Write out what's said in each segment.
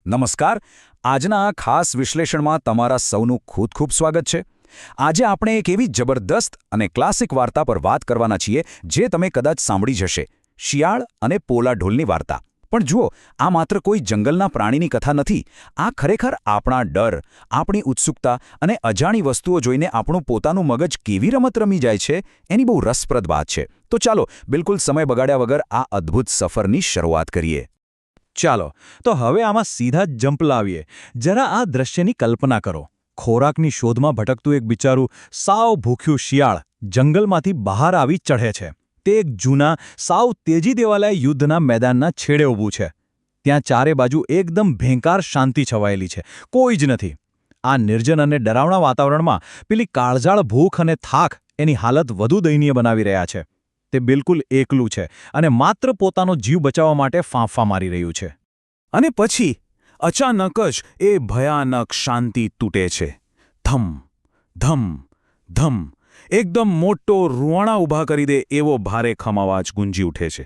નમસ્કાર. આજના આ ખાસ વિશ્લેષણમાં તમારા સૌનું ખૂબ ખૂબ સ્વાગત છે. આજે આપણે એક એવી જબરદસ્ત અને ક્લાસિક વાર્તા પર વાત કરવાના છીએ જે તમે કદાચ સાંભળી જશે, શિયાળ અને પોલા ઢોલની વાર્તા. પણ જુઓ, આ માત્ર કોઈ જંગલના પ્રાણીની કથા નથી. આ ખરેખર આપણા ડર, આપણી ઉત્સુકતા અને અજાણી વસ્તુઓ જોઈને આપણું પોતાનું મગજ કેવી રમત રમી જાય છે એની બહુ રસપ્રદ વાત છે. તો ચાલો, બિલકુલ સમય બગાડ્યા વગર આ અદ્ભુત સફરની શરૂઆત કરીએ. ચાલો તો હવે આમાં સીધા જ જંપ લાવીએ. જરા આ દ્રશ્યની કલ્પના કરો. ખોરાકની શોધમાં ભટકતું એક બિચારું સાવ ભૂખ્યું શિયાળ જંગલમાંથી બહાર આવી ચઢે છે. તે એક જૂના સાવ તેજી દેવાલાય યુદ્ધના મેદાનના છેડે ઊભું છે. ત્યાં ચારે બાજુ એકદમ ભેંકાર શાંતિ છવાયેલી છે. કોઈ જ નથી. આ નિર્જન અને ડરાવણા વાતાવરણમાં પેલી કાળજાળ ભૂખ અને થાક એની હાલત વધુ દયનીય બનાવી રહ્યા છે. તે બિલકુલ એકલું છે અને માત્ર પોતાનો જીવ બચાવવા માટે ફાંફા મારી રહ્યું છે. અને પછી અચાનક જ એ ભયાનક શાંતિ તૂટે છે. ધમ ધમ ધમ. એકદમ મોટો રૂવાણા ઊભા કરી દે એવો ભારે ખમ અવાજ ગુંજી ઉઠે છે.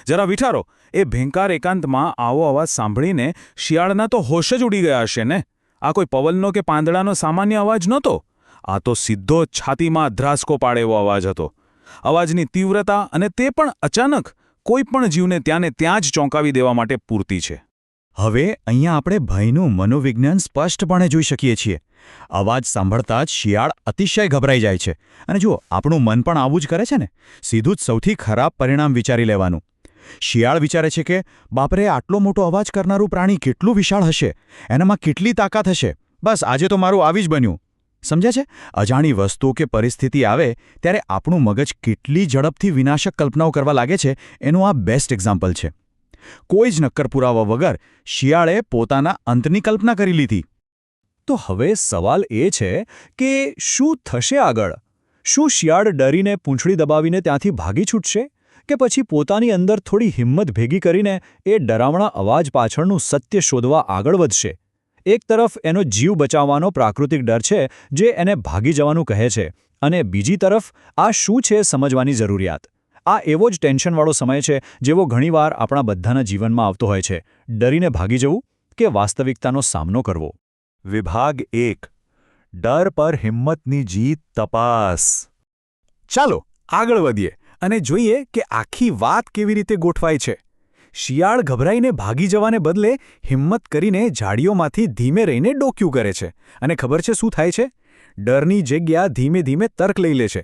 જરા વિચારો, એ ભયંકર એકાંતમાં આવો અવાજ સાંભળીને શિયાળના તો હોશ જ ઉડી ગયા હશે ને. આ કોઈ પવનનો કે પાંદડાનો સામાન્ય અવાજ નહોતો. આ તો સીધો છાતીમાં ધ્રાસકો પાડે એવો અવાજ હતો. અવાજની તીવ્રતા અને તે પણ અચાનક કોઈ પણ જીવને ત્યાંને ત્યાં જ ચોંકાવી દેવા માટે પૂરતી છે. હવે અહીંયા આપણે ભયનું મનોવિજ્ઞાન સ્પષ્ટપણે જોઈ શકીએ છીએ. અવાજ સાંભળતા જ શિયાળ અતિશય ગભરાઈ જાય છે. અને જુઓ, આપણું મન પણ આવું જ કરે છે ને. સીધું જ સૌથી ખરાબ પરિણામ વિચારી લેવાનું. શિયાળ વિચારે છે કે બાપરે, આટલો મોટો અવાજ કરનારું પ્રાણી કેટલું વિશાળ હશે, એનામાં કેટલી તાકાત હશે. બસ આજે તો મારું આવી જ બન્યું. સમજ્યા છે? અજાણી વસ્તુ કે પરિસ્થિતિ આવે ત્યારે આપણું મગજ કેટલી ઝડપથી વિનાશક કલ્પનાઓ કરવા લાગે છે એનું આ બેસ્ટ એક્ઝામ્પલ છે. કોઈ જ નક્કર પુરાવા વગર શિયાળે પોતાના અંતની કલ્પના કરી લીધી. તો હવે સવાલ એ છે કે શું થશે આગળ? શું શિયાળ ડરીને પૂંછડી દબાવીને ત્યાંથી ભાગી છૂટશે, કે પછી પોતાની અંદર થોડી હિંમત ભેગી કરીને એ ડરાવણા અવાજ પાછળનું સત્ય શોધવા આગળ વધશે? એક તરફ એનો જીવ બચાવવાનો પ્રાકૃતિક ડર છે જે એને ભાગી જવાનું કહે છે, અને બીજી તરફ આ શું છે સમજવાની જરૂરિયાત. આ એવો જ ટેન્શનવાળો સમય છે જેવો ઘણીવાર આપણા બધાના જીવનમાં આવતો હોય છે. ડરીને ભાગી જવું કે વાસ્તવિકતાનો સામનો કરવો. વિભાગ 1. ડર પર હિંમતની જીત તપાસ. ચાલો આગળ વધીએ અને જોઈએ કે આખી વાત કેવી રીતે ગોઠવાય છે. શિયાળ ગભરાઈને ભાગી જવાને બદલે હિંમત કરીને ઝાડીઓમાંથી ધીમે રહીને ડોક્યું કરે છે. અને ખબર છે શું થાય છે? ડરની જગ્યા ધીમે ધીમે તર્ક લઈ લે છે.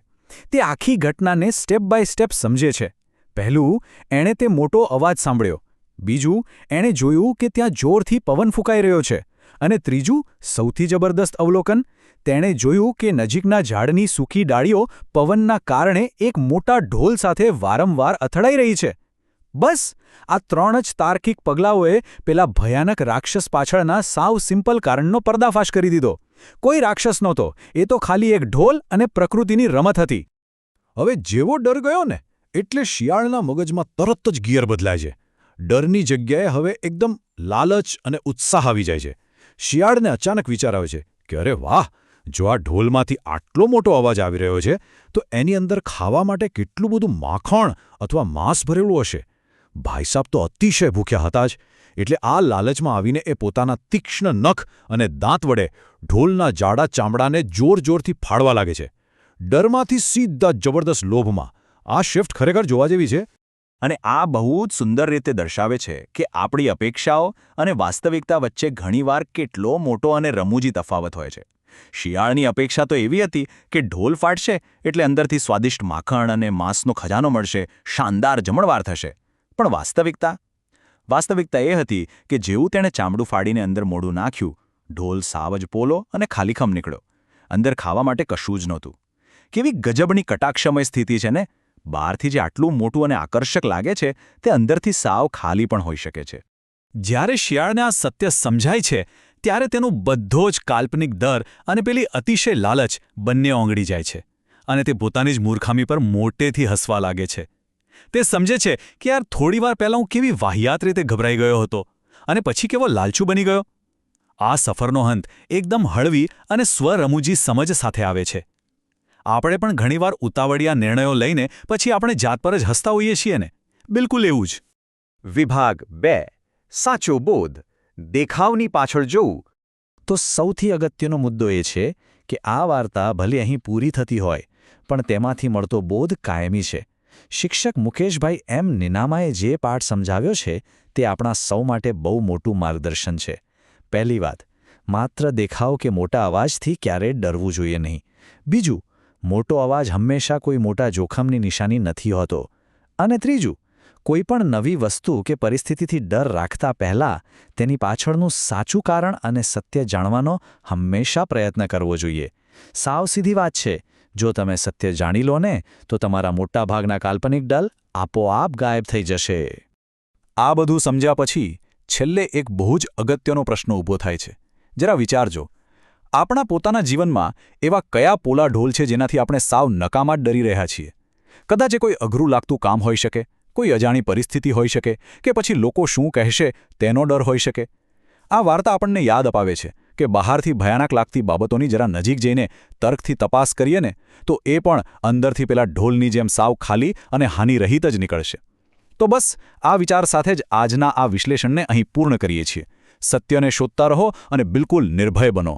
તે આખી ઘટનાને સ્ટેપ બાય સ્ટેપ સમજે છે. પહેલું, એણે તે મોટો અવાજ સાંભળ્યો. બીજું, એણે જોયું કે ત્યાં જોરથી પવન ફૂંકાઈ રહ્યો છે. અને ત્રીજું, સૌથી જબરદસ્ત અવલોકન, તેણે જોયું કે નજીકના ઝાડની સૂકી ડાળીઓ પવનના કારણે એક મોટા ઢોલ સાથે વારંવાર અથડાઈ રહી છે. બસ આ ત્રણ જ તાર્કિક પગલાઓએ પેલા ભયાનક રાક્ષસ પાછળના સાવ સિમ્પલ કારણનો પર્દાફાશ કરી દીધો. કોઈ રાક્ષસ નહોતો, એ તો ખાલી એક ઢોલ અને પ્રકૃતિની રમત હતી. હવે જેવો ડર ગયો ને એટલે શિયાળના મગજમાં તરત જ ગિયર બદલાય છે. ડરની જગ્યાએ હવે એકદમ લાલચ અને ઉત્સાહ આવી જાય છે. શિયાળને અચાનક વિચાર આવે છે કે અરે વાહ, જો આ ઢોલમાંથી આટલો મોટો અવાજ આવી રહ્યો છે તો એની અંદર ખાવા માટે કેટલું બધું માખણ અથવા માંસ ભરેલું હશે. ભાઈ સાહેબ તો અતિશય ભૂખ્યા હતા જ. એટલે આ લાલચમાં આવીને એ પોતાના તીક્ષ્ણ નખ અને દાંત વડે ઢોલના જાડા ચામડાને જોરથી ફાડવા લાગે છે. ડરમાંથી સીધા જબરદસ્ત લોભમાં. આ શિફ્ટ ખરેખર જોવા જેવી છે. અને આ બહુ જ સુંદર રીતે દર્શાવે છે કે આપણી અપેક્ષાઓ અને વાસ્તવિકતા વચ્ચે ઘણીવાર કેટલો મોટો અને રમૂજી તફાવત હોય છે. શિયાળની અપેક્ષા તો એવી હતી કે ઢોલ ફાટશે એટલે અંદરથી સ્વાદિષ્ટ માખણ અને માંસનો ખજાનો મળશે, શાનદાર જમણવાર થશે. પણ વાસ્તવિકતા એ હતી કે જેવું તેણે ચામડું ફાડીને અંદર મોઢું નાખ્યું, ઢોલ સાવ જ પોલો અને ખાલીખમ નીકળ્યો. અંદર ખાવા માટે કશું જ નહોતું. કેવી ગજબની કટાક્ષમય સ્થિતિ છે ને! બહારથી જે આટલું મોટું અને આકર્ષક લાગે છે તે અંદરથી સાવ ખાલી પણ હોઈ શકે છે. જ્યારે શિયાળને આ સત્ય સમજાય છે ત્યારે તેનો બધો જ કાલ્પનિક ડર અને પેલી અતિશય લાલચ બંને ઓગળી જાય છે. અને તે પોતાની જ મૂર્ખામી પર મોટેથી હસવા લાગે છે. તે સમજે છે કે યાર, થોડીવાર પહેલાં હું કેવી વાહિયાત રીતે ગભરાઈ ગયો હતો અને પછી કેવો લાલચુ બની ગયો. આ સફરનો અંત એકદમ હળવી અને સ્વરમૂજી સમજ સાથે આવે છે. આપણે પણ ઘણીવાર ઉતાવળિયા નિર્ણયો લઈને પછી આપણે જાત પર જ હસતા હોઈએ છીએ ને. બિલકુલ એવું જ. વિભાગ 2. સાચો બોધ. દેખાવની પાછળ જોવું. તો સૌથી અગત્યનો મુદ્દો એ છે કે આ વાર્તા ભલે અહીં પૂરી થતી હોય પણ તેમાંથી મળતો બોધ કાયમી છે. શિક્ષક મુકેશભાઈ એમ નીનામાએ જે પાઠ સમજાવ્યો છે તે આપણા સૌ માટે બહુ મોટું માર્ગદર્શન છે. પહેલી વાત, માત્ર દેખાવ કે મોટા અવાજથી ક્યારેય ડરવું જોઈએ નહીં. બીજું, મોટો અવાજ હંમેશા કોઈ મોટા જોખમની નિશાની નથી હોતો. અને ત્રીજું, કોઈપણ નવી વસ્તુ કે પરિસ્થિતિથી ડર રાખતા પહેલાં તેની પાછળનું સાચું કારણ અને સત્ય જાણવાનો હંમેશા પ્રયત્ન કરવો જોઈએ. સાવ સીધી વાત છે, જો તમે સત્ય જાણી લો ને તો તમારા મોટાભાગના કાલ્પનિક ડર આપોઆપ ગાયબ થઈ જશે. આ બધું સમજ્યા પછી છેલ્લે એક બહુ જ અગત્યનો પ્રશ્ન ઊભો થાય છે. જરા વિચારજો, આપણા પોતાના જીવનમાં એવા કયા પોલા ઢોલ છે જેનાથી આપણે સાવ નકામા જ ડરી રહ્યા છીએ? કદાચ એ કોઈ અઘરું લાગતું કામ હોઈ શકે, કોઈ અજાણી પરિસ્થિતિ હોઈ શકે, કે પછી લોકો શું કહેશે તેનો ડર હોઈ શકે. આ વાર્તા આપણને યાદ અપાવે છે કે બહારથી ભયાનક લાગતી બાબતોની જરા નજીક જઈને તર્કથી તપાસ કરીએ ને તો એ પણ અંદરથી પેલા ઢોલની જેમ સાવ ખાલી અને હાનિરહિત જ નીકળશે. તો બસ આ વિચાર સાથે જ આજના આ વિશ્લેષણને અહીં પૂર્ણ કરીએ છીએ. સત્યને શોધતા રહો અને બિલકુલ નિર્ભય બનો.